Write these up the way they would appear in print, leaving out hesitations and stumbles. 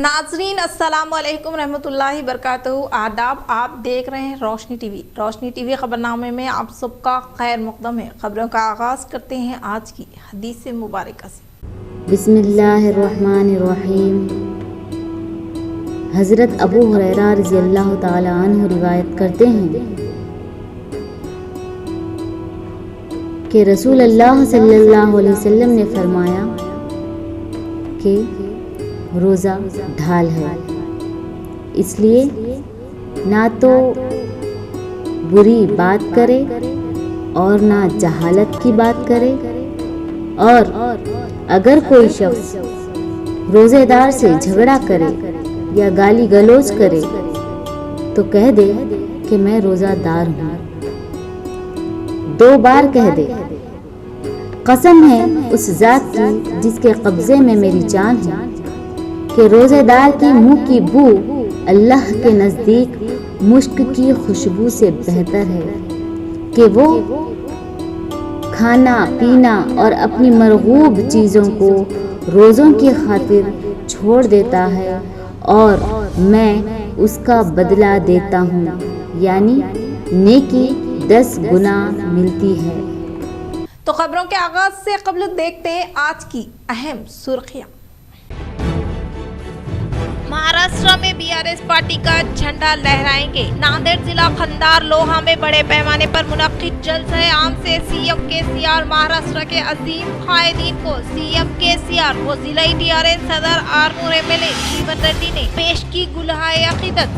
नाजरीन अस्सलाम वालेकुम रहमतुल्लाहि बरकातहू। आदाब, आप देख रहे हैं रोशनी टीवी। रोशनी टीवी खबरनामे में आप सबका खैर मुक़द्दम है। खबरों का आगाज़ करते हैं आज की हदीस मुबारक से। बिस्मिल्लाहिर्रहमानिर्रहीम। हज़रत अबू हुरैरा रज़ियल्लाहु ताला अन्हु रिवायत करते हैं कि रसूल अल्लाह सल्लल्लाहु अलैहि वसल्लम ने फरमाया कि रोज़ा ढाल है, इसलिए ना तो बुरी बात करे और ना जहालत की बात करे। और अगर कोई शख्स रोज़ेदार से झगड़ा करे या गाली गलौज करे तो कह दे कि मैं रोज़ादार हूँ। 2 बार कह दे, कसम है उस ज़ात की जिसके कब्ज़े में मेरी जान है कि रोज़ेदार की मुंह की बू अल्लाह के नज़दीक मुश्क की खुशबू से बेहतर है कि वो खाना पीना और अपनी मरगूब चीज़ों को रोज़ों की खातिर छोड़ देता है और मैं उसका बदला देता हूँ, यानी नेकी 10 गुना मिलती है। तो खबरों के आगाज से कबल देखते हैं आज की अहम सुर्खियां। महाराष्ट्र में बीआरएस पार्टी का झंडा लहराएंगे। नांदेड़ जिला खंडार लोहा में बड़े पैमाने पर मुनक्किद जलसे आम से सीएम केसीआर महाराष्ट्र के अजीम कायदीन को सीएम केसीआर व जिला टीआरएस सदर आरमूर एमएलए जीवन रेड्डी ने पेश की गुलहाए अकीदत।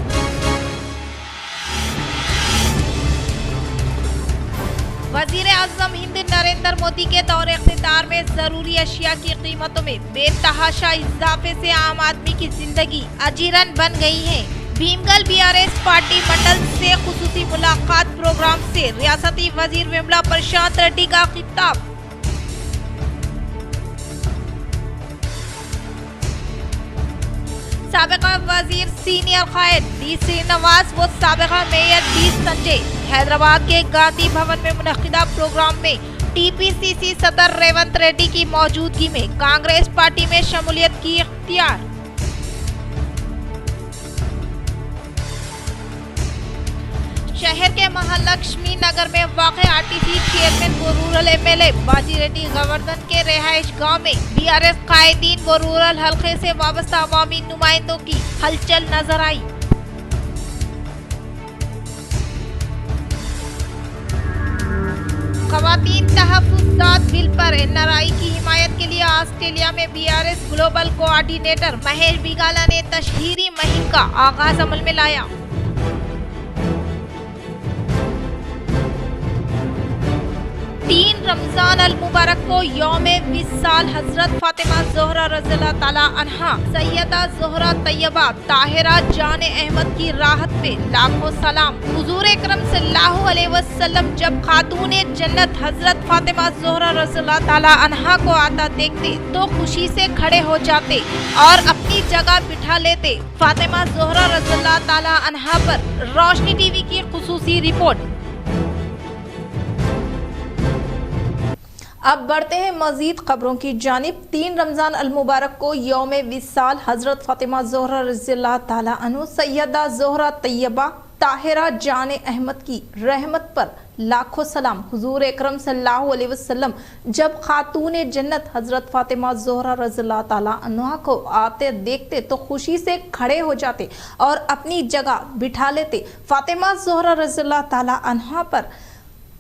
वजीर आज़म हिंद नरेंद्र मोदी के दौरे इख्तितार में जरूरी अशिया की कीमतों में बेतहाशा इजाफे से आम आदमी की जिंदगी अजीरन बन गई है। भीमगल बीआरएस पार्टी मंडल से खुसूसी मुलाकात प्रोग्राम से रियासती वजीर विमला प्रशांत रेड्डी का खिताब। साबिका वजीर सीनियर कायद डी श्रीनिवास व साबिका मेयर डी संजय हैदराबाद के गांधी भवन में मुनक्किदा प्रोग्राम में टीपीसीसी सदर रेवंत रेड्डी की मौजूदगी में कांग्रेस पार्टी में शमूलियत की इख्तियार। शहर के महालक्ष्मी नगर में वाक़े आरटीसी चेयरमैन व रूरल एमएलए बाजी रेड्डी गोवर्धन के रिहाइश गांव में बीआरएस कायदीन व रूरल हलके से वाबस्ता अवामी नुमाइंदों की हलचल नजर आई। ख़वातीन तहफ़्फ़ुज़ात बिल पर एनआरआई की हिमायत के लिए ऑस्ट्रेलिया में BRS global coordinator Mahesh Bigala ने तशहीरी मुहिम का आगाज अमल में लाया। तीन रमजान अल मुबारक को यौम विसाल हजरत फातिमा ज़ोहरा रज़ियल्लाहु ताला अन्हा सैयदा ज़ोहरा तैयबा ताहिरा जान अहमद की राहत पे लाखों सलाम। हुजूर अकरम सल्लल्लाहु अलैहि वसल्लम जब खातूने जन्नत हजरत फातिमा ज़ोहरा रज़ियल्लाहु ताला अन्हा को आता देखते तो खुशी से खड़े हो जाते और अपनी जगह बिठा लेते। फातिमा ज़ोहरा रज़ियल्लाहु ताला अन्हा पर रोशनी टीवी की खुसूसी रिपोर्ट। अब बढ़ते हैं मजीद खबरों की जानिब। 3 रमजान अल मुबारक को यौम विसाल हजरत फातिमा ज़ोहरा रज़ियल्लाहु ताला अन्हा सैयदा ज़ोहरा तैयबा ताहिरा जान अहमद की रहमत पर लाखों सलाम। हुजूर अकरम सल्लल्लाहु अलैहि वसल्लम जब खातूने जन्नत हजरत फातिमा ज़ोहरा रज़ियल्लाहु ताला अन्हा को आते देखते तो खुशी से खड़े हो जाते और अपनी जगह बिठा लेते। फातिमा ज़ोहरा रज़ियल्लाहु ताला अन्हा पर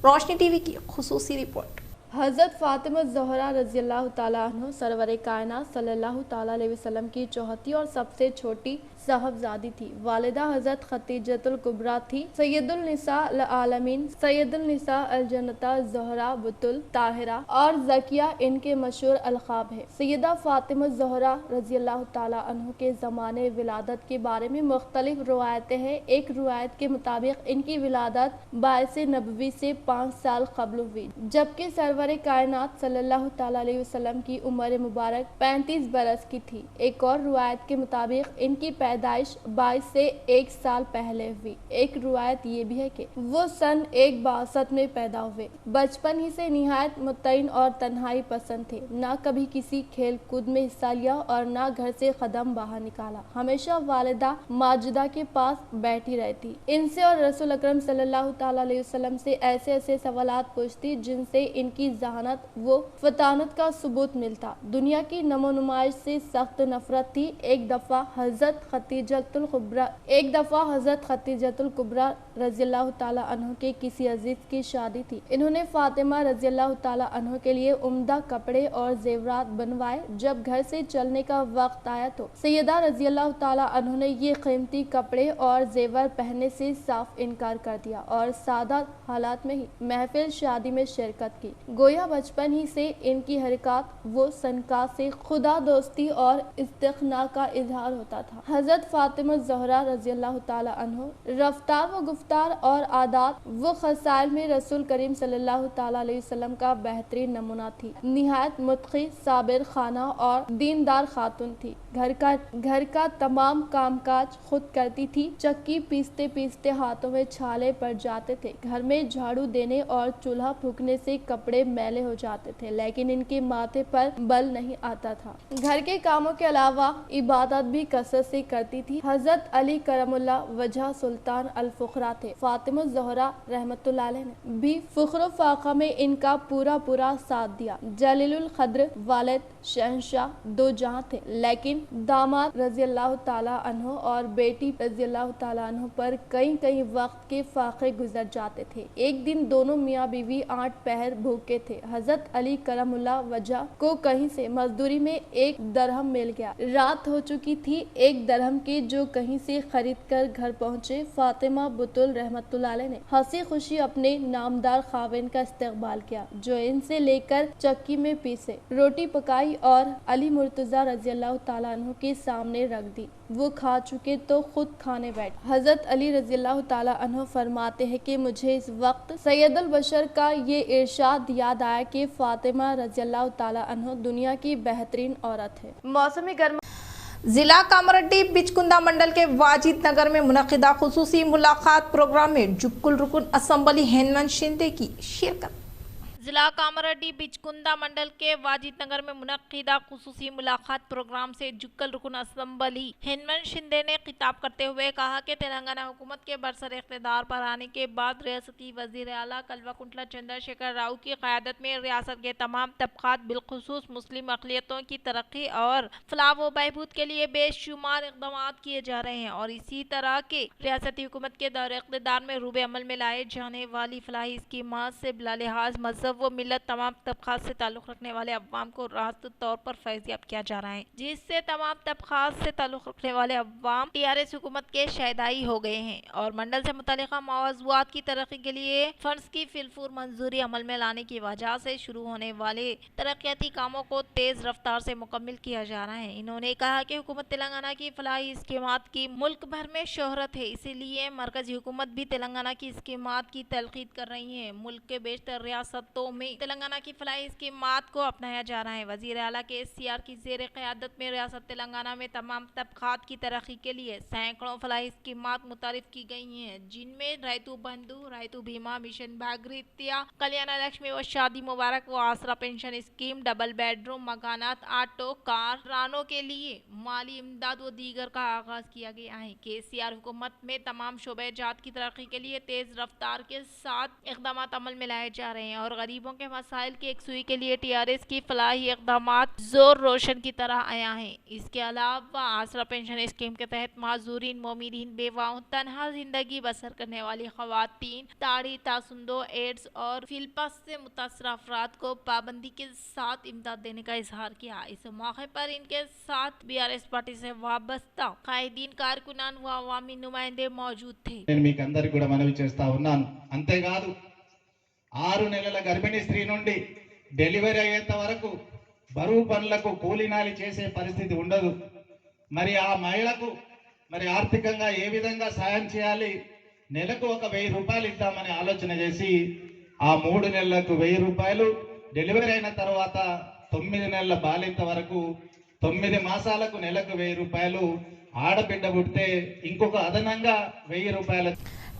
रोशनी टीवी की खुसूसी रिपोर्ट। हज़रत फ़ातिमा ज़ोहरा रज़ियल्लाहु ताला अन्हा सरवर कायनात सल्लल्लाहु ताला अलैहि वसल्लम की चौथी और सबसे छोटी साहबजादी थी। वालिदा हज़रत खदीजतुल कुबरा थी। सैयदुल निसा अल आलमीन, सैयदुल निसा अल जन्नता ज़ोहरा बुतुल ताहिरा और ज़किया इनके मशहूर अलक़ाब है। सैयदा फ़ातिमा ज़ोहरा रज़ियल्लाहु ताला अन्हा के ज़माने विलादत के बारे में मुख्तलिफ रवायतें हैं। एक रवायत के मुताबिक इनकी विलादत बाइसे नबवी से 5 साल कबल हुई, जबकि सरवर कायनात सल्लल्लाहु ताला अलैहि वसल्लम की उम्र मुबारक 35 बरस की थी। एक और रवायत के मुताबिक इनकी पैदाइश 22 से 1 साल पहले हुई। एक रुवायत ये भी है कि वो सन 162 में पैदा हुए। बचपन ही से निहायत मुतैन और तन्हाई पसंद थे। ना कभी किसी खेल कूद में हिस्सा लिया और ना घर से कदम बाहर निकाला। हमेशा वालिदा माजिदा के पास बैठी रहती। इनसे और रसूल अकरम सल्लल्लाहु ताला अलैहि वसल्लम से ऐसे ऐसे सवालात पूछती जिनसे इनकी जहानत व फतानत का सबूत मिलता। दुनिया की नमो नुमाइश से सख्त नफरत थी। एक दफा हजरत खतीजतुल कुबरा रज़ियल्लाहु ताला अन्हा के किसी अजीज की शादी थी। इन्होंने फातिमा रज़ियल्लाहु ताला अन्हा के लिए उम्दा कपड़े और जेवरात बनवाए। जब घर से चलने का वक्त आया तो सैयदा रज़ियल्लाहु ताला अन्हा ने ये कीमती कपड़े और जेवर पहनने से साफ इनकार कर दिया और सादा हालात में ही महफिल शादी में शिरकत की। गोया बचपन ही से इनकी हरकत वो सनका से खुदा दोस्ती और इस्तिग़ना का इजहार होता था। हजरत फातिमा ज़हरा रज़ियल्लाहु ताला अन्हा रफ्तार व गुफ्तार और आदात व खसाइल में रसूल करीम सल्लल्लाहु ताला अलैहि वसल्लम का बेहतरीन नमूना थी। निहायत मुत्क़ी, साबिर खाना और दीनदार खातून थी। घर का तमाम कामकाज खुद करती थी। चक्की पीसते पीसते हाथों में छाले पड़ जाते थे। घर में झाड़ू देने और चूल्हा फूकने से कपड़े मैले हो जाते थे, लेकिन इनके माथे पर बल नहीं आता था। घर के कामों के अलावा इबादत भी कसरत से करती थी। हजरत अली करमुल्लाह वजह सुल्तान अल फुकरा थे। फातिमा ज़हरा रहमतुल्लाह अलैह ने भी फुख्र फाका में इनका पूरा साथ दिया। जलीलुल क़द्र वालिद शहंशाह दो जहां थे, लेकिन दामाद रज़ियल्लाहु ताला अन्हु और बेटी रज़ियल्लाहु ताला अन्हु पर कई वक्त के फाके गुजर जाते थे। एक दिन दोनों मियाँ बीवी 8 पहर भूखे थे। हजरत अली करमुल्लाह वजह को कहीं से मजदूरी में 1 दरहम मिल गया। रात हो चुकी थी। 1 दरहम के जो कहीं से खरीद कर घर पहुँचे। फातिमा बुतुल रहमतुल्लाह अलैह ने हंसी खुशी अपने नामदार खाविन का इस्तकबाल किया, जो इनसे लेकर चक्की में पीसे रोटी पकाई और अली मुर्तजा रज़ियल्लाहु ताला अन्हु के सामने रख दी। वो खा चुके तो खुद खाने बैठे। हजरत अली रज़ियल्लाहु ताला अन्हु फरमाते हैं कि मुझे इस वक्त सैयदुल बशर का ये इरशाद याद आया कि फातिमा रज़ियल्लाहु ताला अन्हु दुनिया की बेहतरीन औरत है। मौसम गर्मा जिला कामरेड्डी बिचकुंदा मंडल के वाजिद नगर में मुनक़िदा खुसूसी मुलाकात प्रोग्राम में जुक्कुल रुकन असम्बली हेमंत शिंदे की शिरकत। जिला कामरेड्डी बिचकुंदा मंडल के वाजिद नगर में मुनक़िदा खुसूसी मुलाकात प्रोग्राम से जुक्कल रुकन असम्बली हेमंत शिंदे ने खिताब करते हुए कहा कि तेलंगाना हुकूमत के बरसर इक़्तिदार पर आने के बाद रियासती वज़ीर आला कल्वाकुंतला चंद्रशेखर राव की क़यादत में रियासत के तमाम तबक़ात बिलख़ुसूस मुस्लिम अक़लियतों की तरक्की और फलाह व बहबूद के लिए बेशुमार इक़दाम किए जा रहे हैं और इसी तरह के रियासती हुकूमत के दौरे इक़्तिदार में रूबे अमल में लाए जाने वाली फलाही स्कीमात से बिलालिहाज मज़हब वो मिलत तमाम तबक़ात से ताल्लुक़ रखने वाले अवाम को राहत तौर पर फैज़याब किया जा रहा है, जिससे तमाम तबक़ात से ताल्लुक़ रखने वाले अवाम टीआरएस हुकूमत के शहदाई हो गए हैं और मंडल से मुतल्लिक़ा मौज़ूआत की तरक्की के लिए फंड्स की फिलफूर मंजूरी अमल में लाने की वजह से शुरू होने वाले तरक्याती कामों को तेज़ रफ्तार से मुकम्मल किया जा रहा है। इन्होंने कहा कि हुकूमत तेलंगाना की फलाही स्कीमात की मुल्क भर में शोहरत है, इसीलिए मरकजी हुकूमत भी तेलंगाना की स्कीमात की तलक़ीद कर रही है। मुल्क के बेशतर रियासतों में तेलंगाना की फलाही स्कीमात को अपनाया जा रहा है। वज़ीर आला के SCR की ज़ेर क़यादत में रियासत तेलंगाना में तमाम तबक़ात की तरक्की के लिए सैकड़ों फलाही स्कीमात मुतारिफ की गई हैं, जिनमें रैतु बंधु, रैतु बीमा, मिशन भागीरथी, कल्याण लक्ष्मी व शादी मुबारक व आसरा पेंशन स्कीम, डबल बेडरूम मकानात, ऑटो कार रानों के लिए माली इमदाद व दीगर का आगाज किया गया है। KCR हुकूमत में तमाम शोबे जात की तरक्की के लिए तेज रफ्तार के साथ इक़दाम अमल में लाए जा रहे हैं और गरीबों के मसाइल की एकसुई के लिए TRS की फलाही इक़दामात जोर रोशन की तरह आया है। इसके अलावा आसरा पेंशन स्कीम के तहत माजूरीन, मोमिनीन, बेवाओं, तनहा जिंदगी बसर करने वाली ख़वातीन, ताड़ी, तासुंदो, एड्स और फिलपस से मुतासर अफराद को पाबंदी के साथ इमदाद देने का इजहार किया। इस मौके पर इनके साथ BRS पार्टी से वाबस्ता कायदीन, कारकुनान व अवामी नुमाइंदे मौजूद थे। 6 నెలల గర్భిణీ స్త్రీ నుండి డెలివరీ అయ్యేంత వరకు బరువు పనులకు కూలీనాలి చేసే పరిస్థితి ఉండదు. మరి ఆ మహిళకు మరి ఆర్థికంగా ఏ విధంగా సాయం చేయాలి, నెలకు ఒక 1000 రూపాయలు ఇద్దామని ఆలోచన చేసి ఆ 3 నెలలకు 1000 రూపాయలు, డెలివరీ అయిన తర్వాత 9 నెలల బాలింత వరకు 9 మాసాలకు నెలకు 1000 రూపాయలు ఆడబిడ్డ పుడితే ఇంకొక అదనంగా 1000 రూపాయల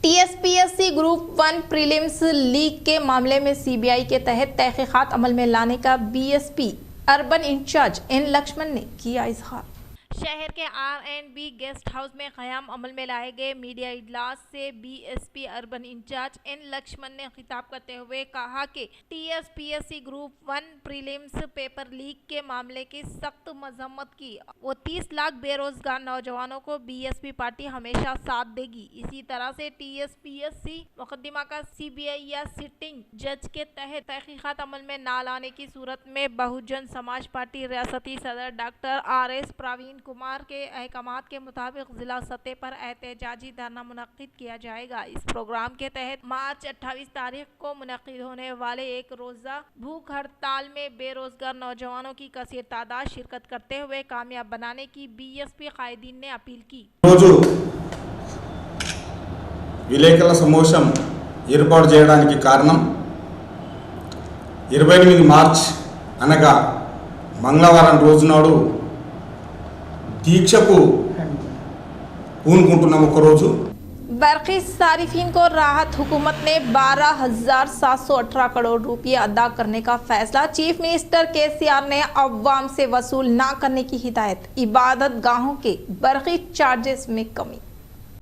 टीएसपीएससी ग्रुप 1 प्रीलिम्स लीक के मामले में सीबीआई के तहत तहकीकात अमल में लाने का BSP urban incharge N Laxman ने किया इजहार। शहर के R&B गेस्ट हाउस में क़याम अमल में लाए गए मीडिया इजलास से BSP urban incharge N Laxman ने खिताब करते हुए कहा कि TSPSC group 1 prelims paper leak के मामले की सख्त मजम्मत की। वो 30 लाख बेरोजगार नौजवानों को बीएसपी पार्टी हमेशा साथ देगी। इसी तरह से टीएसपीएससी मुकदमा का सीबीआई या सिटिंग जज के तहत तहकीकात अमल में न लाने की सूरत में बहुजन समाज पार्टी रियासती सदर डॉक्टर RS प्रवीण कुमार के अहकामात के मुताबिक जिला सतह पर एहतजाजी धरना मुनक्किद किया जाएगा। इस प्रोग्राम के तहत मार्च 28 तारीख को मुनक्किद होने वाले एक रोजा भूख हड़ताल में बेरोजगार नौजवानों की कसीर तादाद शिरकत करते हुए कामयाब बनाने की बीएसपी कायदीन ने अपील की। రోజు విలేకరుల సమావేశం ఏర్పాటు చేయడానికి కారణం 28 మార్చ్ అనగా మంగళవారం రోజు నాడు దీక్షకు పూనుకుంటున్నాం। ఒక రోజు बरक़ी सारिफीन को राहत हुकूमत ने 12,718 करोड़ रुपये अदा करने का फैसला। चीफ मिनिस्टर केसीआर ने अवाम से वसूल न करने की हिदायत। इबादत गाहों के बरक़ी चार्जेस में कमी।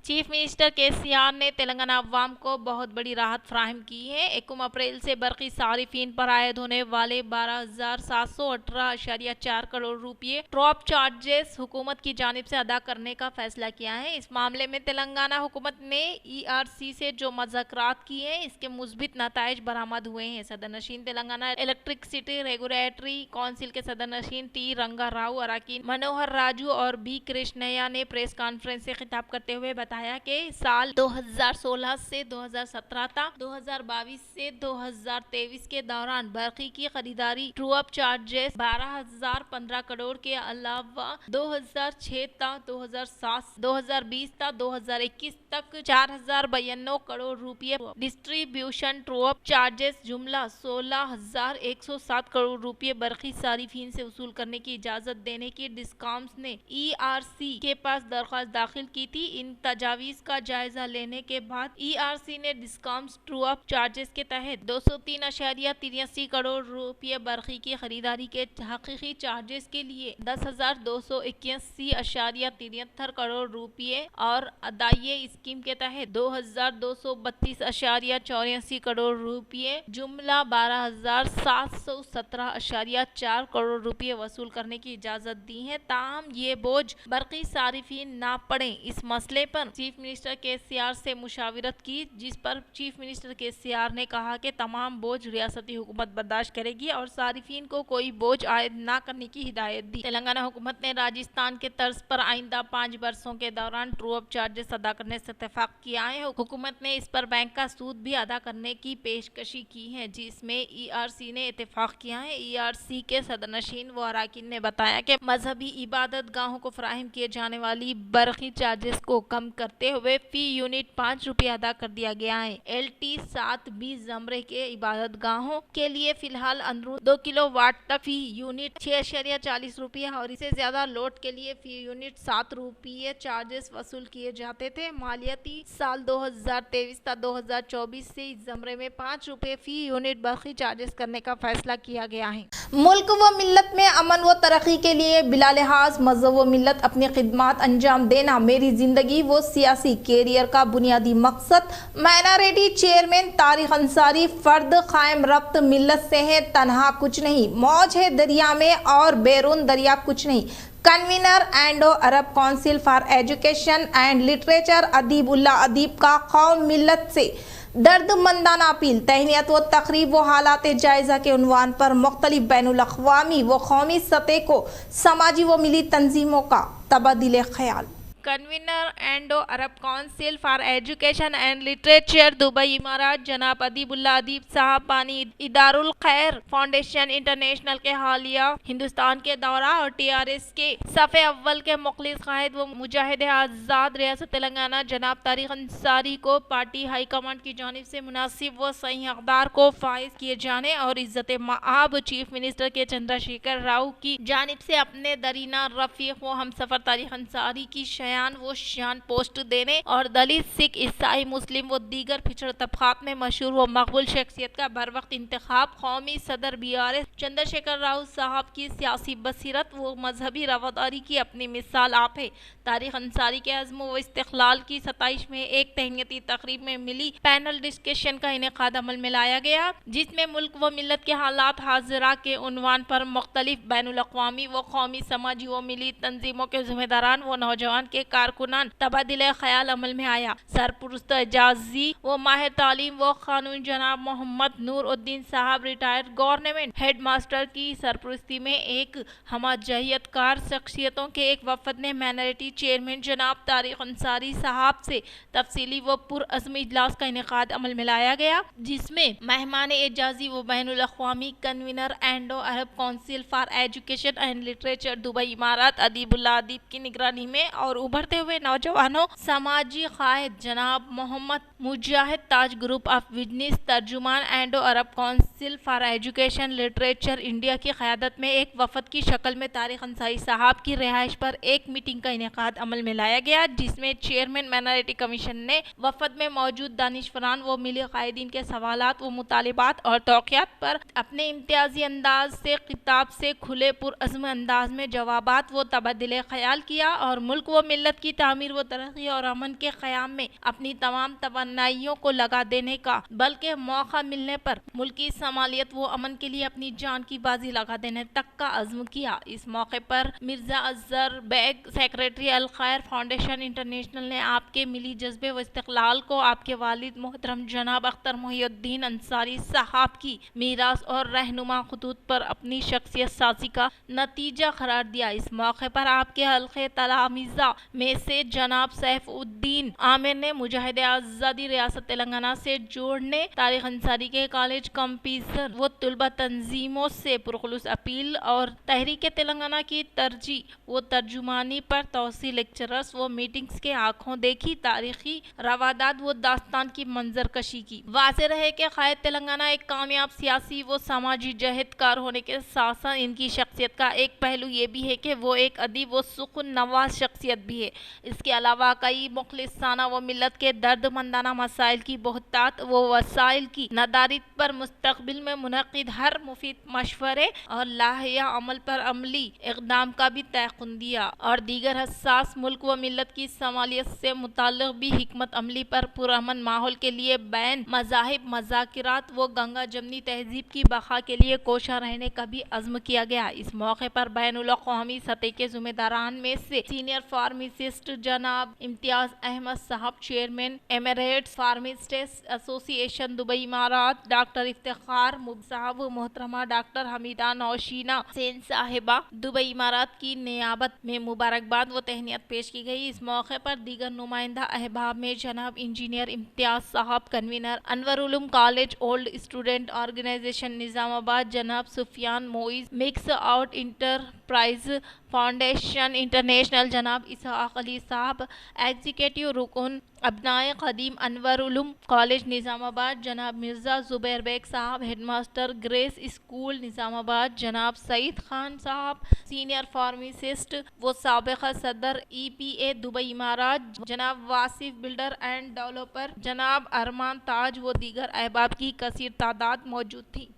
चीफ मिनिस्टर केसीआर ने तेलंगाना अवाम को बहुत बड़ी राहत फ्राहम की है। 1 अप्रैल से बरक़ी सारिफीन पर आयद होने वाले 12,718.4 करोड़ रुपये ड्रॉप चार्जेस हुकूमत की जानिब से अदा करने का फैसला किया है। इस मामले में तेलंगाना हुकूमत ने ERC से जो मुज़ाकरात किए हैं इसके मुस्बित नताइज बरामद हुए हैं। सदरनशीन तेलंगाना इलेक्ट्रिसिटी रेगुलेटरी काउंसिल के सदरनशीन T रंगा राव, अराकीन मनोहर राजू और B कृष्णैया ने प्रेस कॉन्फ्रेंस से खिताब करते हुए बताया कि साल 2016 से 2017 तक 2022 से 2023 के दौरान बरक़ी की खरीदारी ट्रू अप चार्जेस 12,015 करोड़ के अलावा 2006 तक 2020 तक 2021 तक 4,092 करोड़ रुपये डिस्ट्रीब्यूशन ट्रू अप चार्जेस जुमला 16,107 करोड़ रुपये बरक़ी सारिफीन से वसूल करने की इजाजत देने की डिस्कॉम्स ने ERC के पास दरख्वास्त दाखिल की थी। इन तजावीज़ का जायजा लेने के बाद ERC ने डिस्कॉम्स ट्रू अप चार्जेस के तहत 203.83 करोड़ रुपये बरक़ी की खरीदारी के हकीकी चार्जेस के लिए 10,281.73 करोड़ रुपये और अदाये स्कीम के तहत 2,232.84 करोड़ रुपये जुमला 12,717.4 करोड़ रुपये वसूल करने की इजाजत दी है। ताहम ये बोझ बरक़ी सारिफीन ना पड़े, इस मसले पर चीफ मिनिस्टर केसीआर से मुशावरत की, जिस पर चीफ मिनिस्टर केसीआर ने कहा कि तमाम बोझ रियासती हुकूमत बर्दाश्त करेगी और सारिफीन को कोई बोझ आयद न करने की हिदायत दी। तेलंगाना हुकूमत ने राजस्थान के तर्ज पर आइंदा 5 बरसों के दौरान ट्रू अप चार्जेस अदा करने से इत्तेफाक किया है। हुकूमत ने इस पर बैंक का सूद भी अदा करने की पेशकशी की है, जिसमें ERC ने इत्तेफाक किया है। ERC के सदरनशीन व अराकीन ने बताया कि मजहबी इबादत गाहों को फराहम किए जाने वाली बरक़ी चार्जेस को कम करते हुए फी यूनिट 5 रुपये अदा कर दिया गया है। LT 7B जमरे के इबादत गाहों के लिए फिलहाल अंदरून 2 किलोवाट तक फी यूनिट 6.40 रुपये और इससे ज्यादा लोड के लिए फी यूनिट 7 रुपये चार्जेस वसूल किए जाते थे। मालियाती साल 2023 तक 2024 से इस जमरे में 5 रुपये फी यूनिट बरक़ी चार्जेस करने का फैसला किया गया है। मुल्क व मिल्लत में अमन व तरक्की के लिए बिला लिहाज मज़हब व मिल्लत अपनी खिदमात अंजाम देना मेरी जिंदगी व सियासी कैरियर का बुनियादी मकसद। माइनॉरिटी चेयरमैन तारिक अंसारी फर्द कायम रब्त मिल्लत से है, तनहा कुछ नहीं, मौज है दरिया में और बैरून दरिया कुछ नहीं। Convener Indo Arab council for education and literature Adeebullah Adeeb का कौम मिल्लत से दर्दमंदाना अपील। तहनीत व तकरीब व हालात जायज़ा के उन्वान पर मुख्तलिफ बैनुल अक़वामी व कौमी सतह को समाजी व मिली तंजीमों का तबादिले ख्याल। Convener Indo Arab council for education and literature Dubai इमारात जनाब अदीबुल्ला अदीब साहब बानी इदारुल खैर फाउंडेशन इंटरनेशनल के हालिया हिंदुस्तान के दौरा और TRS के सफ़े अव्वल के मुखलिस कायद व मुजाहिद आज़ाद रियासत तेलंगाना जनाब तारिक अंसारी को पार्टी हाईकमांड की जानिब से मुनासिब व सही अक़दार को फाइज किए जाने और इज्जत मआब चीफ मिनिस्टर के चंद्रशेखर राव की जानिब से अपने दरीना रफीक व हमसफर तारिक अंसारी की वो शान पोस्ट देने और दलित सिख ईसाई मुस्लिम व दीगर पिछड़े तबकात में मशहूर व मकबूल शख्सियत का बर वक्त इंतखाब कौमी सदर BRS चंद्रशेखर राव साहब की सियासी बसीरत व मजहबी रवादारी की अपनी मिसाल आप है। तारिक अंसारी के अज़्म व इस्तिक़लाल की 27 में एक तहनीती तकरीब में मिली पैनल डिस्कशन का इनेकाद अमल में लाया गया, जिसमें मुल्क व मिल्लत के हालात हाजिरा के उन्वान पर मुख्तलिफ बैनुल-अक़वामी व कौमी समाजी व मिली तंजीमों के ज़िम्मेदारान व नौजवान के कारकुनान तबादिले ख्याल अमल में आया। सरपुरुस्त एजाजी व माहिर तालीम व कानून जनाब मोहम्मद नूर उद्दीन साहब रिटायर्ड गवर्नमेंट हेड मास्टर की सरपुरस्ती में एक हमाजहियतकार शख्सियतों के एक वफद ने माइनॉरिटी चेयरमैन जनाब तारिक अंसारी साहब से तफसीली व पुरअज़्म इजलास का इनेकाद अमल में लाया गया, जिसमें मेहमान एजाजी व बैनुल-अक़वामी convener Indo Arab council for education and literature Dubai इमारात अदीबुल्ला अदीब की निगरानी में और उभरते हुए नौजवानों समाजी कायद जनाब Mohammed Mujahid Taj group of business तर्जुमान Indo Arab council for education literature India की क़यादत में एक वफद की शक्ल में तारिक अंसारी साहब की रिहाइश पर एक मीटिंग का इनेकाद अमल में लाया गया, जिसमें चेयरमैन माइनॉरिटी कमीशन ने वफद में मौजूद दानिशवरान व मिली कायदीन के सवालात व मुतालिबात और तौक़ियात पर अपने इम्तियाजी अंदाज से खिताब से खुले पुरअज़्म अंदाज में जवाबात व तबादिले ख्याल किया और मुल्क व मिल्लत की तामीर व तरक्की और अमन के क़याम में अपनी तमाम तमन्नाइयों को लगा देने का, बल्कि मौका मिलने पर मुल्की समालियत व अमन के लिए अपनी जान की बाजी लगा देने तक का अज़्म किया। इस मौके पर मिर्जा अज़हर बेग सेक्रेटरी अल खैर फाउंडेशन इंटरनेशनल ने आपके मिली जज्बे व इस्तिक़लाल को आपके वालिद मोहतरम जनाब अख्तर मोहिउद्दीन अंसारी साहब की मीरास और रहनुमा खतूत पर अपनी शख्सियत साजी का नतीजा करार दिया। इस मौके पर आपके हल्क़े तलामीज़ा में से जनाब सैफुद्दीन आमिर ने मुजाहिद आज़ादी रियासत तेलंगाना से जोड़ने तारिक अंसारी के कॉलेज कंपीजन व तुलबा तंजीमों से पुरखुलूस अपील और तहरीक तेलंगाना की तरजीह व तर्जुमानी पर तौसी लेक्चरर्स व मीटिंग्स के आंखों देखी तारीखी रवादात व दास्तान की मंजरकशी की। वाज़ेह रहे कि क़ायद तेलंगाना एक कामयाब सियासी व समाजी जहदकार होने के साथ साथ इनकी शख्सियत का एक पहलू ये भी है कि वो एक अदीब व सुकुन नवाज शख्सियत भी है। इसके अलावा कई मुखलिसाना व मिल्लत के दर्दमंदाना मसाइल की बहुतात व वसाइल की नदारित पर मुस्तक़बिल में मुनक़िद हर मुफीद मशवरे और लाहिया अमल पर अमली इक़दाम का भी तयक़ुन दिया और दीगर हसास मुल्क व मिल्लत की समालियत से मुताल्लिक़ भी हिकमत अमली पर पुरअमन माहौल के लिए बैन मज़ाहिब मज़ाकिरात व गंगा जमनी तहजीब की बक़ा के लिए कोशा रहने का भी अज़्म किया गया। इस मौके पर बैनुल-अक़वामी सतह के ज़िम्मेदारान में से सीनियर फार्मासिस्ट जनाब Imtiaz Ahmed Sahab chairman Emirates pharmacist association Dubai इमारात, डॉक्टर इफ्तिखार साहब, मोहतरमा डॉक्टर हमीदा नौशीना सेन साहिबा दुबई इमारात की नियाबत में मुबारकबाद व तहनीत पेश की गई। इस मौके पर दीगर नुमाइंदा अहबाब में जनाब engineer Imtiaz Sahab convener Anwarul Uloom college old student organisation Nizamabad जनाब Sufiyan Moiz mix out enterprise foundation international जनाब इसहाक अली साहब एग्जीक्यूटिव रुकन अबनाए कदीम अनवरुल उलूम कॉलेज निज़ामाबाद जनाब मिर्ज़ा ज़ुबैर बेग साहब हेडमास्टर ग्रेस स्कूल निज़ामाबाद जनाब सईद खान साहब सीनियर फार्मासिस्ट व साबिक़ा सदर EPA दुबई इमारात जनाब वासिफ बिल्डर एंड डेवलपर जनाब अरमान ताज व दीगर अहबाब की कसीर तादाद मौजूद थी।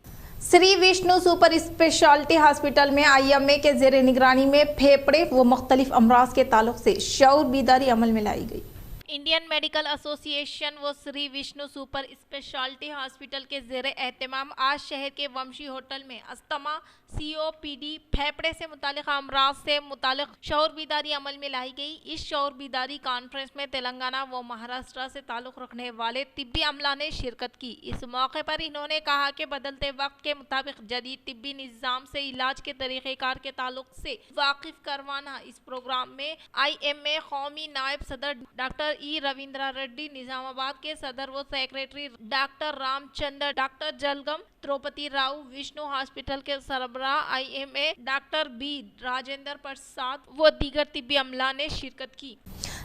Shri Vishnu super speciality hospital में IMA के ज़ेर निगरानी में फेफड़े व मुख्तलिफ अमराज के ताल्लुक से शऊर बीदारी अमल में लाई गई। इंडियन मेडिकल एसोसिएशन व Shri Vishnu super speciality hospital के ज़ेरे एहतमाम आज शहर के वंशी होटल में अस्थमा, COPD, फेफड़े से मुतालिक अमराज से मुतालिक शऊर बीदारी अमल में लाई गई। इस शऊर बीदारी कॉन्फ्रेंस में तेलंगाना व महाराष्ट्र से ताल्लुक़ रखने वाले तिब्बी अमला ने शिरकत की। इस मौके पर इन्होंने कहा कि बदलते वक्त के मुताबिक जदीद तिब्बी निज़ाम से इलाज के तरीक़ेकार के ताल्लुक से वाकिफ करवाना। इस प्रोग्राम में IMA कौमी नायब सदर डॉक्टर E रविंद्रा रेड्डी, निजामाबाद के सदर व secretary doctor Ramchandra, doctor Jalagam Draupadi Rao, Vishnu hospital के सरबराह IMA doctor B Rajendra Prasad व दीगर तिब्बी अमला ने शिरकत की।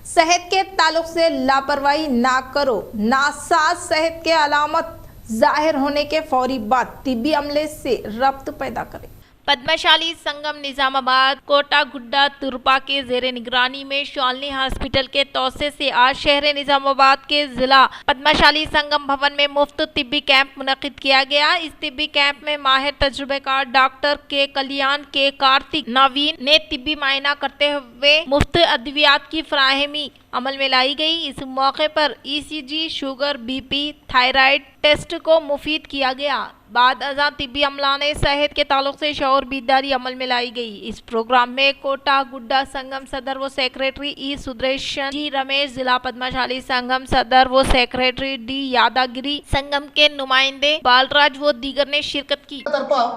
सेहत के ताल्लुक से लापरवाही ना करो, नासाज सेहत के अलामत जाहिर होने के फौरी बाद तिब्बी अमले से रब्त पैदा करें। पद्मशाली संगम निजामाबाद कोटा गुड्डा तुरपा के जेरे निगरानी में शालिनी हॉस्पिटल के तौसे से आज शहर निजामाबाद के जिला पद्मशाली संगम भवन में मुफ्त तिब्बी कैंप मुनक्किद किया गया। इस तिब्बी कैंप में माहिर तजुर्बेकार डॉक्टर के कल्याण के कार्तिक नवीन ने तिब्बी मायना करते हुए मुफ्त अद्वियात की फराहमी अमल में लाई गई। इस मौके पर ECG, sugar, BP, thyroid test को मुफीद किया गया। बाद अज़ां तिब्बी अमला ने सेहत के ताल्लुक से शऊर बीदारी अमल में लाई गई। इस प्रोग्राम में कोटा गुड्डा संगम सदर व सेक्रेटरी E सुदर्शन जी रमेश, जिला पद्मशाली संगम सदर व सेक्रेटरी D यादागिरी, संगम के नुमाइंदे बालराज व दीगर ने शिरकत की।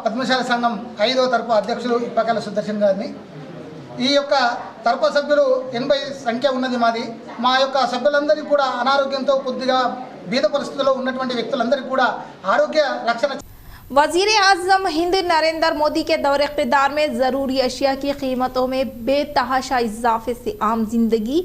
పద్మశాలి సంఘం 5వ తరపు అధ్యక్షులు ఇప్పకల సుదర్శన్ గారిని ఈ యొక్క తరపు సభ్యులు 80 సంఖ్య ఉన్నది మాది। మా యొక్క సభ్యులందరికీ కూడా అనారోగ్యంతో కొద్దిగా బీద పరిస్థితుల్లో ఉన్నటువంటి వ్యక్తులందరికీ కూడా ఆరోగ్య రక్షణ वजीर आज़म हिंद नरेंद्र मोदी के दौरे इक़्तिदार में ज़रूरी अशिया की कीमतों में बेतहाशा इजाफे से आम जिंदगी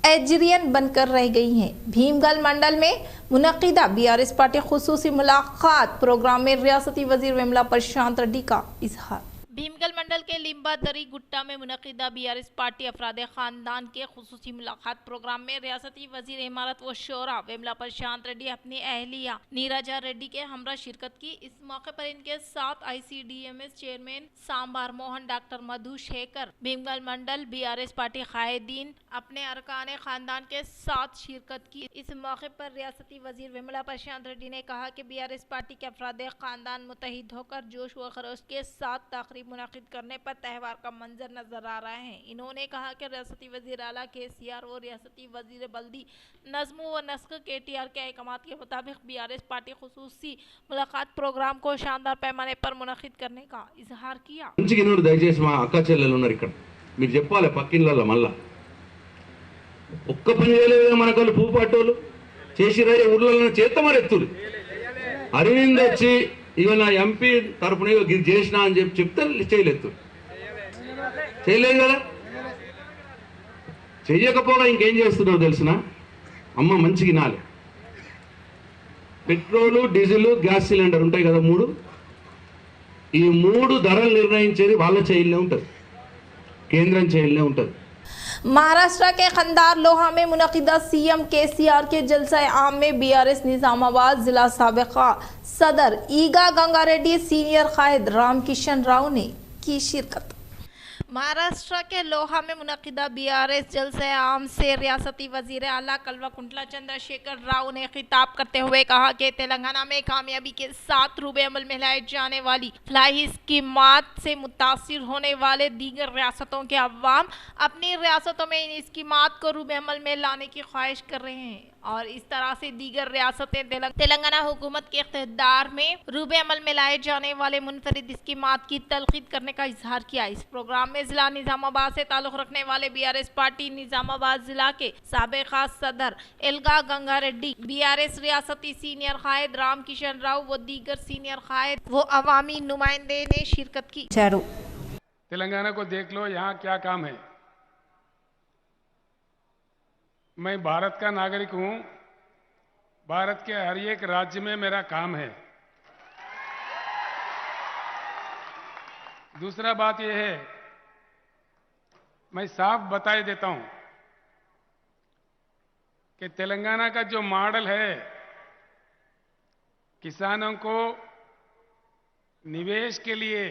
एजरियन बनकर रह गई हैं। भीमगल मंडल में मुनक़िदा BRS पार्टी खुसूसी मुलाकात प्रोग्राम में रियासती वजीर विमला प्रशांत रेड्डी का इजहार। भीमगल मंडल के लिम्बा दरी गुट्टा में मुनक़िदा BRS पार्टी अफराद ख़ानदान के खुसूसी मुलाकात प्रोग्राम में रियासती वजीर इमारत व शोरा विमला प्रशांत रेड्डी अपनी अहलिया नीरजा रेड्डी के हमरा शिरकत की। इस मौके पर इनके साथ ICDMS chairman Sambar Mohan, doctor Madhu Shekhar, Bhimgal mandal BRS party कायदीन अपने अरकान ख़ानदान के साथ शिरकत की। इस मौके पर रियासती वजीर विमला प्रशांत रेड्डी ने कहा कि BRS पार्टी के अफराद ख़ानदान मुत्तहिद होकर जोश व खरोश के साथ तकरीब मुनाकिद करने पर त्यौहार का मंजर नजर आ रहा है। इन्होंने कहा कि रियासती वजीर आला KCR और रियासती वजीर बल्दी नज़्म व नस्क KTR के अहकामात के मुताबिक BRS पार्टी खुसूसी मुलाकात प्रोग्राम को शानदार पैमाने पर मुनाकिद करने का इजहार किया। దయచేసి మా అక్క చెల్లెలు ఉన్నారు ఇక్కడ, మీరు చెప్పాలి పక్కిళ్ళల్లో మళ్ళా ఒక్క పని చేయలేదు మనకు పువ్వు పట్టోళ్ళు చేసిరా ఊర్లలో చేత మరి ఎత్తులు అరవింద్ వచ్చి ఇక నా MP తరపున ఇది చేసినా అని చెప్తే చేయలేదు కదా। చెయ్యకపోగా ఇంకేం చేస్తున్నారో తెలిసిన అమ్మ మంచిగా వినాలి, పెట్రోలు, డీజిల్, గ్యాస్ సిలిండర్ ఉంటాయి కదా ఈ మూడు ధరలు నిర్ణయించేది వాళ్ళ చేయిల్నే ఉంటుంది, కేంద్రం చేయిల్నే ఉంటుంది। महाराष्ट्र के खंदार लोहा में मुनक़िदा CM KCR के जलसा आम में BRS निजामाबाद जिला साबिक़ा सदर ईगा गंगा रेड्डी, सीनियर कायद रामकिशन राव ने की शिरकत। महाराष्ट्र के लोहा में मुनक़िदा BRS जलसे आम से रियासती वजीर आला कल्वाकुंतला चंद्रशेखर राव ने खिताब करते हुए कहा कि तेलंगाना में कामयाबी के साथ रूबे अमल में लाई जाने वाली फलाही स्कीमात से मुतासिर होने वाले दीगर रियासतों के अवाम अपनी रियासतों में इन स्कीमात को रूबे अमल में लाने की ख्वाहिश कर रहे हैं और इस तरह से दीगर रियासतें तेलंगाना हुकूमत के इख्तियार में रूबे अमल में लाए जाने वाले मुनफरिद स्कीमात की तलखीद करने का इजहार किया। इस प्रोग्राम में जिला निजामाबाद से ताल्लुक़ रखने वाले BRS पार्टी निजामाबाद जिला के साबिक़ा सदर एल्गा गंगा रेड्डी, BRS रियासती सीनियर कायद रामकिशन राव व दीगर सीनियर कायद व अवामी नुमाइंदे ने शिरकत की। तेलंगाना को देख लो, यहाँ क्या काम है। मैं भारत का नागरिक हूं, भारत के हर एक राज्य में मेरा काम है। दूसरा बात यह है, मैं साफ बताए देता हूं कि तेलंगाना का जो मॉडल है, किसानों को निवेश के लिए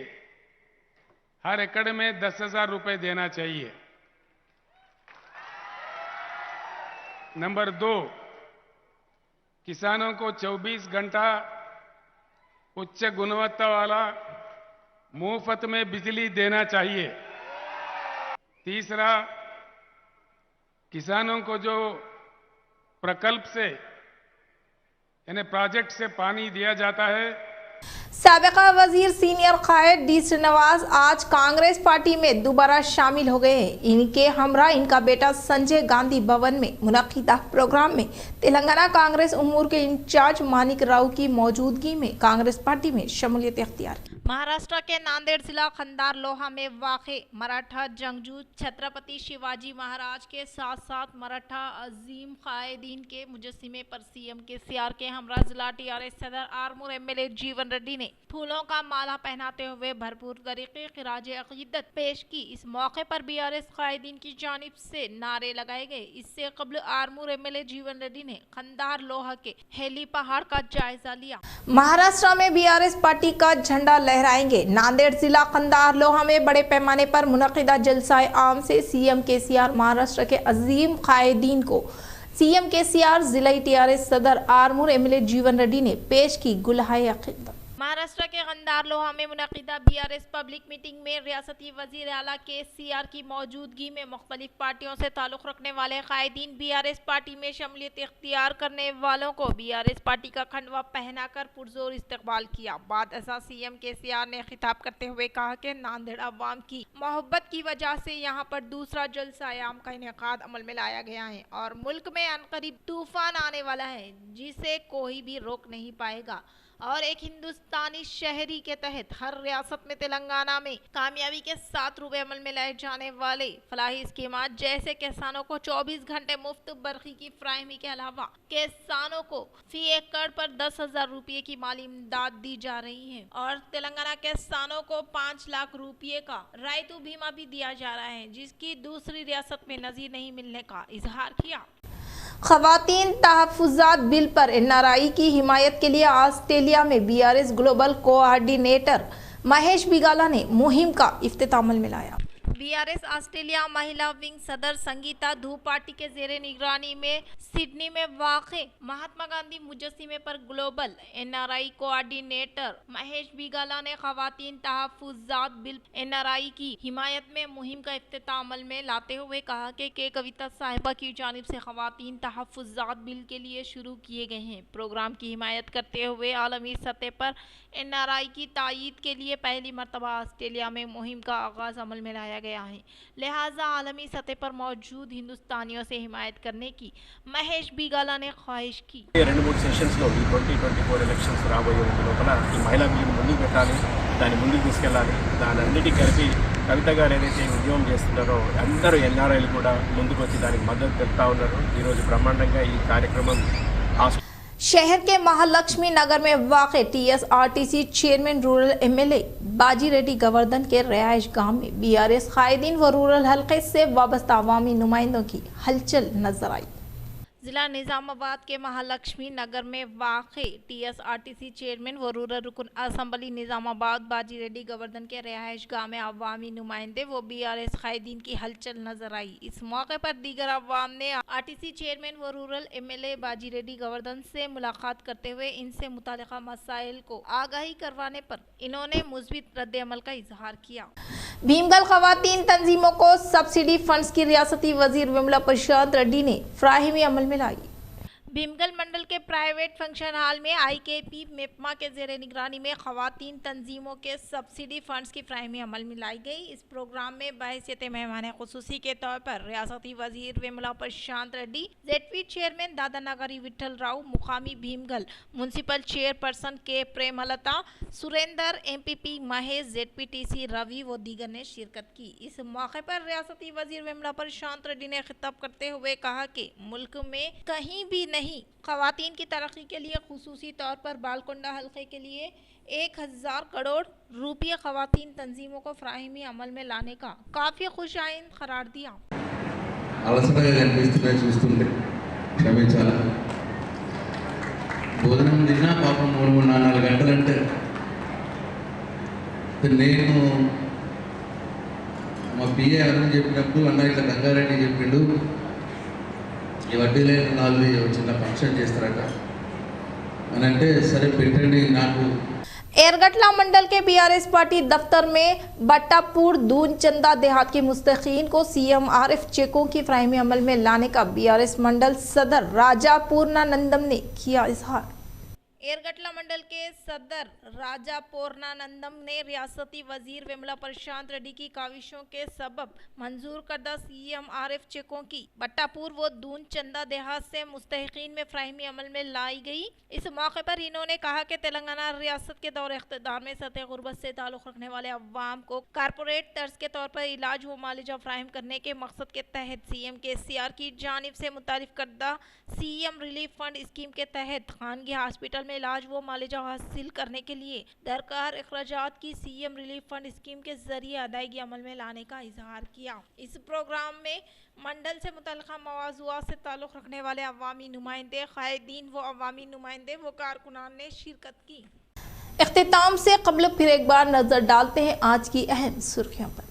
हर एकड़ में 10,000 रुपए देना चाहिए। नंबर 2, किसानों को 24 घंटा उच्च गुणवत्ता वाला मुफ्त में बिजली देना चाहिए। तीसरा, किसानों को जो प्रकल्प से यानी प्रोजेक्ट से पानी दिया जाता है। साबिका वजीर सीनियर कायद डी श्रीनिवास आज कांग्रेस पार्टी में दोबारा शामिल हो गए हैं। इनके हमरा इनका बेटा संजय गांधी भवन में मुनक्किदा प्रोग्राम में तेलंगाना कांग्रेस उमूर के इंचार्ज मानिक राव की मौजूदगी में कांग्रेस पार्टी में शमूलियत इख्तियार। महाराष्ट्र के नांदेड़ जिला खंदार लोहा में वाक़े मराठा जंगजू छत्रपति शिवाजी महाराज के साथ साथ मराठा अजीम कायदीन के मुजस्सिमे पर सीएम केसीआर के हमरा जिला टीआरएस सदर आरमूर एमएलए जीवन रेड्डी ने फूलों का माला पहनाते हुए भरपूर तरीके खिराज अकीदत पेश की। इस मौके पर बीआरएस कायदीन की जानिब से नारे लगाए गए। इससे कबल आरमूर एमएलए जीवन रेड्डी ने खंदार लोहा के हेली पहाड़ का जायजा लिया। महाराष्ट्र में बीआरएस पार्टी का झंडा लहराएंगे। नांदेड़ जिला खंदार लोहा में बड़े पैमाने पर मुनक्किदा जलसाए आम से सीएम केसीआर महाराष्ट्र के अजीम कायदीन को सीएम केसीआर जिला टीआरएस सदर आरमूर एमएलए जीवन रेड्डी ने पेश की गुलहाए अकीदत। महाराष्ट्र के खंदार लोहा में मुनक्किदा बीआरएस पब्लिक मीटिंग में रियासती वजीर आला केसीआर की मौजूदगी में मुख्तलिफ पार्टियों से ताल्लुक रखने वाले कायदीन बीआरएस पार्टी में शमूलियत इख्तियार करने वालों को बीआरएस पार्टी का खंडवा पहनाकर पुरजोर इस्तकबाल किया। बाद ऐसा सीएम केसीआर ने खिताब करते हुए कहा कि नांदेड़ अवाम की मोहब्बत की वजह से यहाँ पर दूसरा जलसा आम का इनेकाद अमल में लाया गया है और मुल्क में अनकरीब तूफान आने वाला है जिसे कोई भी रोक नहीं पाएगा और एक हिंदुस्तानी शहरी के तहत हर रियासत में तेलंगाना में कामयाबी के साथ रूबे अमल में लाए जाने वाले फलाही स्कीमात जैसे किसानों को 24 घंटे मुफ्त बरखी की फ्राहमी के अलावा किसानों को फी एकड़ पर 10,000 रुपये की माली इमदाद दी जा रही है और तेलंगाना किसानों को 5 लाख रुपये का रायतु बीमा भी दिया जा रहा है जिसकी दूसरी रियासत में नजीर नहीं मिलने का इजहार किया। खवातीन तहफ़्फ़ुज़ात बिल पर एनआरआई की हिमायत के लिए ऑस्ट्रेलिया में BRS global coordinator Mahesh Bigala ने मुहिम का इफ्तिताम में लाया। बीआरएस ऑस्ट्रेलिया महिला विंग सदर संगीता धूपाटी के जेरे निगरानी में सिडनी में वाक़े महात्मा गांधी मुजस्सिमे पर global NRI coordinator Mahesh Bigala ने खवातीन तहफ़्फ़ुज़ात बिल एनआरआई की हिमायत में मुहिम का इफ्तिताम में लाते हुए कहा कि कविता साहिबा की जानिब से खवातीन तहफ़्फ़ुज़ात बिल के लिए शुरू किए गए हैं। प्रोग्राम की हिमायत करते हुए आलमी सतह पर एनआरआई की तायीद के लिए पहली मरतबा ऑस्ट्रेलिया में मुहिम का आगाज़ अमल में लाया गया है, लिहाजा आलमी सतह पर मौजूद हिंदुस्तानियों से हिमायत करने की महेश बिगाला ने ख्वाहिश की। 2-3 సెషన్స్లో ఈ 2024 ఎలక్షన్స్ రాబోయే లోపల ఈ మహిళా బిల్లును ముందుకు పెట్టాలి, దాన్ని ముందుకు తీసుకెళ్ళాలి, దాని అన్నిటికీ కలిపి కవిత గారు ఏదైతే ఉద్యమం చేస్తున్నారో అందరూ ఎన్ఆర్ఐలు కూడా ముందుకు వచ్చి దానికి మద్దతు తెలుపుతా ఉన్నారు। ఈరోజు బ్రహ్మాండంగా ఈ కార్యక్రమం शहर के महालक्ष्मी नगर में वाक़े टीएसआरटीसी चेयरमैन रूरल एमएलए बाजी रेड्डी गोवर्धन के रिहाइश गांव में बीआरएस कायदीन व रूरल हल्के से वाबस्ता अवामी नुमाइंदों की हलचल नजर आई। जिला निजामाबाद के महालक्ष्मी नगर में वाक़े टीएसआरटीसी चेयरमैन व रूरल रुकन असम्बली निजामाबाद बाजी रेड्डी गोवर्धन के रिहाइश गाह में अवामी नुमाइंदे व बीआरएस कायदीन की हलचल नजर आई। इस मौके पर दीगर अवाम ने आरटीसी चेयरमैन व रूरल एमएलए बाजी रेड्डी गोवर्धन से मुलाकात करते हुए इनसे मुतालिका मसाइल को आगाही करवाने पर इन्होंने मुस्बित रद्द-ए-अमल का इजहार किया। भीमगल खवातीन तंजीमों को सब्सिडी फंड्स की रियासती वजीर विमला प्रसाद रेड्डी ने फ्राहिमी अमल में लाई। भीमगल मंडल के प्राइवेट फंक्शन हॉल में आईकेपी मेपमा के जेरे निगरानी में खवातीन तंजीमों के सब्सिडी फंड्स की फ्राहमी अमल में लाई गई। इस प्रोग्राम में बहैसियत मेहमान खुसूसी के तौर पर रियासती वजीर विमला प्रशांत रेड्डी, जेडपी चेयरमैन दादा नगरी विठल राव, मुकामी भीमगल म्यूनसिपल चेयरपर्सन के प्रेमलता, सुरेंदर, एमपीपी महेश, जेडपीटीसी रवि व दीगर ने शिरकत की। इस मौके पर रियासती वजीर विमला प्रशांत रेड्डी ने खिताब करते हुए कहा कि मुल्क में कहीं भी नहीं खवातीन की तरक्की के लिए खुसूसी तौर पर बालकोंडा हल्के के लिए 1000 करोड़ रुपये खवातीन तंजीमों को फ्राहिमी अमल में लाने का काफ़ी खुशाइन करार दिया। భోజనం తిన్నా పాపం 3-4 గంటలంటే నేను మా పిఏ అరుణ్ చెప్పినప్పుడు అన్న ఇట్లా గంగారెడ్డి చెప్పిండు ఈ వడ్డీ లేని రుణాలు చిన్న ఫంక్షన్ చేస్తారట అని అంటే సరే పెట్టండి నాకు एरगटला मंडल के बीआरएस पार्टी दफ्तर में बट्टापुर दून चंदा देहात के मुस्तकीन को सीएम आरिफ चेकों की फ्राहमी अमल में लाने का बीआरएस मंडल सदर राजा पूर्णानंदम ने किया इजहार। एरगटला मंडल के सदर राजा पूर्णानंदम ने रियासती वजीर विमला प्रशांत रेड्डी की काविशों के सबब मंजूर करदा सीएम आरिफ चेकों की बट्टापुर व दून चंदा देहात से मुस्तहिकीन में फ्राहमी अमल में लाई गई। इस मौके पर इन्होंने कहा कि तेलंगाना रियासत के दौर इख्तिदार में सतह गुर्बत से ताल्लुक़ रखने वाले अवाम को कारपोरेट तर्ज के तौर पर इलाज व मालिजा फ्राहम करने के मकसद के तहत सीएम KCR की जानिब से मुतारिफ करदा सीएम रिलीफ फंड स्कीम के तहत खानगी हॉस्पिटल में इलाज व मालिजा हासिल करने के लिए दरकार अखराजात की सीएम रिलीफ फंड स्कीम के जरिए अदायगी अमल में लाने का इजहार किया। इस प्रोग्राम में मंडल से मुतल्लिक़ा मवाज़ूआत से ताल्लुक़ रखने वाले अवामी नुमाइंदे, क़ायदीन व अवामी नुमाइंदे व कारकुनान ने शिरकत की। इख्तिताम से कबल फिर एक बार नजर डालते हैं आज की अहम सुर्खियों पर।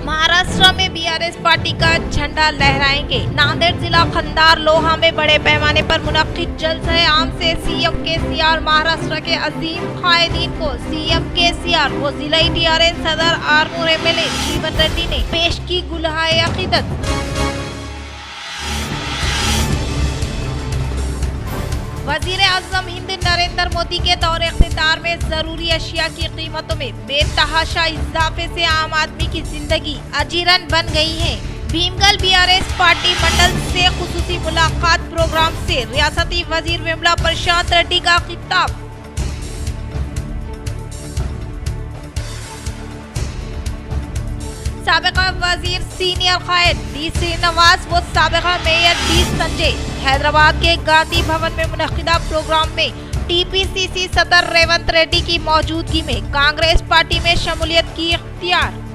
महाराष्ट्र में बीआरएस पार्टी का झंडा लहराएंगे। नांदेड़ जिला खंडार लोहा में बड़े पैमाने पर मुनक्किद जलसे आम से सीएम KCR महाराष्ट्र के अजीम कायदीन को सीएम KCR व जिला TRS सदर आरमूर MLA जीवन रेड्डी ने पेश की गुलहाए अकीदत। वजीर आज़म हिंद नरेंद्र मोदी के दौरे इख्तिदार में जरूरी अशिया की कीमतों में बेतहाशा इजाफे से आम आदमी की जिंदगी अजीरन बन गई है। भीमगल बीआरएस पार्टी मंडल से खुसूसी मुलाकात प्रोग्राम से रियासती वजीर विमला प्रशांत रेड्डी का खिताब। साबिका वजीर सीनियर कायद D श्रीनिवास व साबिका मेयर D संजय हैदराबाद के गांधी भवन में मुनक्किदा प्रोग्राम में TPCC सदर रेवंत रेड्डी की मौजूदगी में कांग्रेस पार्टी में शमूलियत की इख्तियार।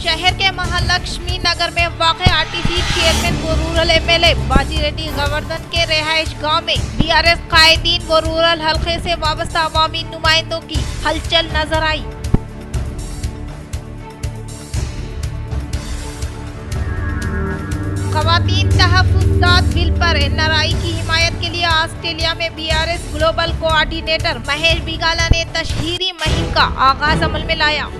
शहर के महालक्ष्मी नगर में वाक़े RTC चेयरमैन व रूरल MLA बाजी रेड्डी गवर्धन के रिहाइश गांव में बीआरएस कायदीन व रूरल हल्के से वाबस्ता अवामी नुमाइंदों की हलचल नजर आई। ख़वातीन तहफ़्फ़ुज़ात बिल पर NRI की हिमायत के लिए ऑस्ट्रेलिया में BRS global coordinator Mahesh Bigala ने तशहीरी मुहिम का आगाज अमल में लाया।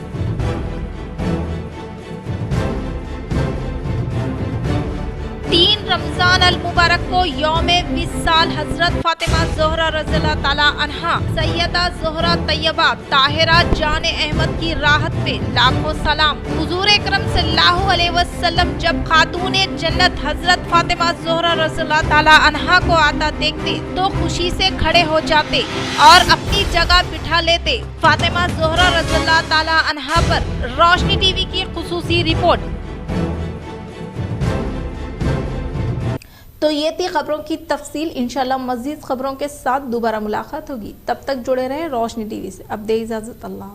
3 रमजान अल मुबारक को यौमे विसाल हजरत फातिमा ज़ोहरा रज़ियल्लाहु ताला अन्हा सैयदा ज़ोहरा तैयबा ताहिरा जान अहमद की राहत पे लाखों सलाम। हुजूर अकरम सल्लल्लाहु अलैहि वसल्लम जब खातूने जन्नत हजरत फातिमा ज़ोहरा रज़ियल्लाहु ताला अन्हा को आता देखते तो खुशी से खड़े हो जाते और अपनी जगह बिठा लेते। फातिमा ज़ोहरा रज़ियल्लाहु ताला अन्हा पर रोशनी टीवी की खुसूसी रिपोर्ट। तो ये थी खबरों की तफसील। इंशाल्लाह मज़ीद खबरों के साथ दोबारा मुलाकात होगी। तब तक जुड़े रहें रोशनी टीवी से। अब दे इजाज़त, अल्लाह।